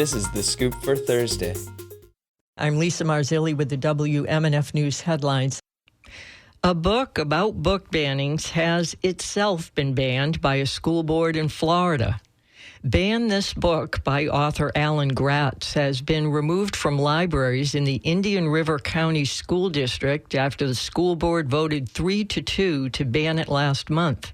This is The Scoop for Thursday. I'm Lisa Marzilli with the WMNF News headlines. A book about book bannings has itself been banned by a school board in Florida. Ban This Book by author Alan Gratz has been removed from libraries in the Indian River County School District after the school board voted 3-2 to ban it last month.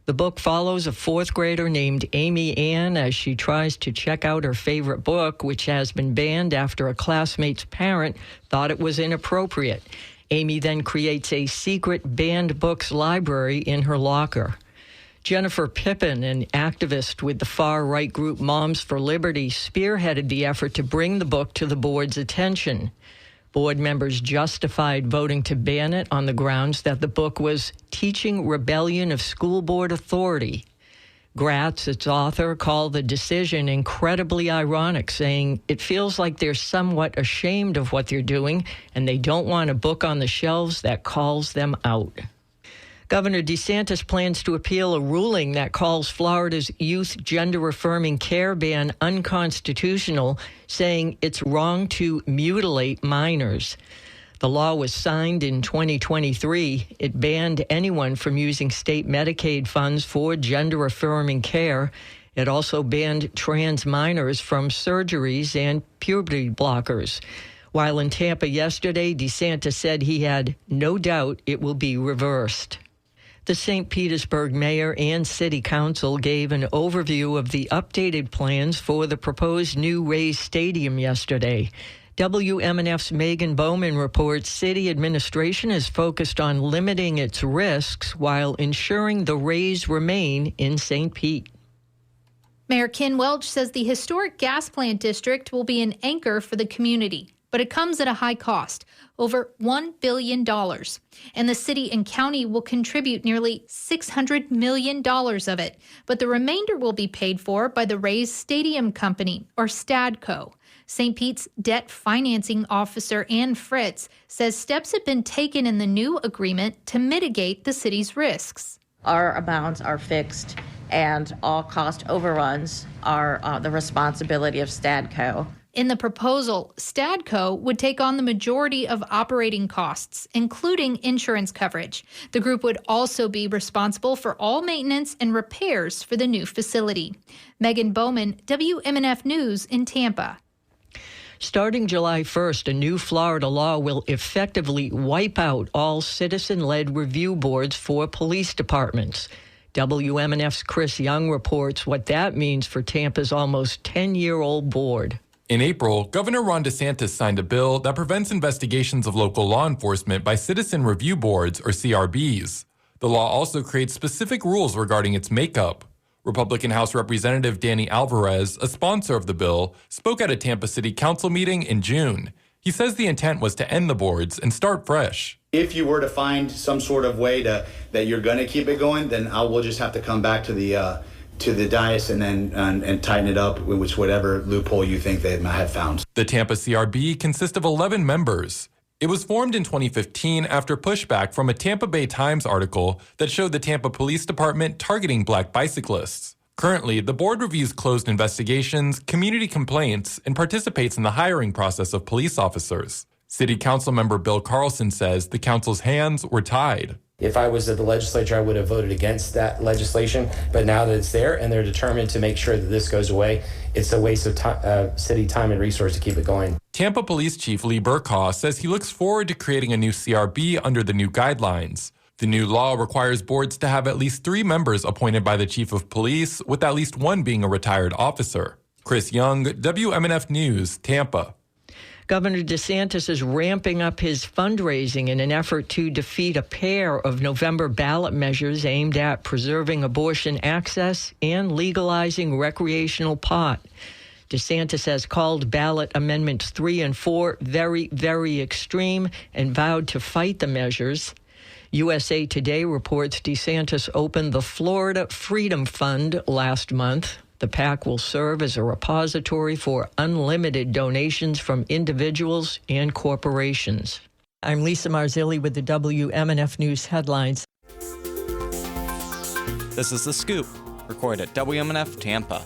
The book follows a fourth grader named Amy Ann as she tries to check out her favorite book, which has been banned after a classmate's parent thought it was inappropriate. Amy then creates a secret banned books library in her locker. Jennifer Pippin, an activist with the far-right group Moms for Liberty, spearheaded the effort to bring the book to the board's attention. Board members justified voting to ban it on the grounds that the book was teaching rebellion of school board authority. Gratz, its author, called the decision incredibly ironic, saying it feels like they're somewhat ashamed of what they're doing and they don't want a book on the shelves that calls them out. Governor DeSantis plans to appeal a ruling that calls Florida's youth gender-affirming care ban unconstitutional, saying it's wrong to mutilate minors. The law was signed in 2023. It banned anyone from using state Medicaid funds for gender-affirming care. It also banned trans minors from surgeries and puberty blockers. While in Tampa yesterday, DeSantis said he had no doubt it will be reversed. The St. Petersburg mayor and city council gave an overview of the updated plans for the proposed new Rays Stadium yesterday. WMNF's Megan Bowman reports city administration is focused on limiting its risks while ensuring the Rays remain in St. Pete. Mayor Ken Welch says the historic gas plant district will be an anchor for the community, but it comes at a high cost, over $1 billion. And the city and county will contribute nearly $600 million of it, but the remainder will be paid for by the Rays Stadium Company, or Stadco. St. Pete's debt financing officer Ann Fritz says steps have been taken in the new agreement to mitigate the city's risks. Our amounts are fixed and all cost overruns are the responsibility of Stadco. In the proposal, Stadco would take on the majority of operating costs, including insurance coverage. The group would also be responsible for all maintenance and repairs for the new facility. Megan Bowman, WMNF News in Tampa. Starting July 1st, a new Florida law will effectively wipe out all citizen-led review boards for police departments. WMNF's Chris Young reports what that means for Tampa's almost 10-year-old board. In April, Governor Ron DeSantis signed a bill that prevents investigations of local law enforcement by citizen review boards, or CRBs. The law also creates specific rules regarding its makeup. Republican House Representative Danny Alvarez, a sponsor of the bill, spoke at a Tampa City Council meeting in June. He says the intent was to end the boards and start fresh. If you were to find some sort of way that you're going to keep it going, then we'll just have to come back to the dais and then tighten it up with whatever loophole you think they might have found. The Tampa CRB consists of 11 members. It was formed in 2015 after pushback from a Tampa Bay Times article that showed the Tampa Police Department targeting black bicyclists. Currently, the board reviews closed investigations, community complaints, and participates in the hiring process of police officers. City Council member Bill Carlson says the council's hands were tied. If I was at the legislature, I would have voted against that legislation. But now that it's there and they're determined to make sure that this goes away, it's a waste of city time and resource to keep it going. Tampa Police Chief Lee Burkhaw says he looks forward to creating a new CRB under the new guidelines. The new law requires boards to have at least 3 members appointed by the chief of police, with at least one being a retired officer. Chris Young, WMNF News, Tampa. Governor DeSantis is ramping up his fundraising in an effort to defeat a pair of November ballot measures aimed at preserving abortion access and legalizing recreational pot. DeSantis has called ballot amendments 3 and 4 very, very extreme and vowed to fight the measures. USA Today reports DeSantis opened the Florida Freedom Fund last month. The PAC will serve as a repository for unlimited donations from individuals and corporations. I'm Lisa Marzilli with the WMNF News headlines. This is The Scoop, recorded at WMNF Tampa.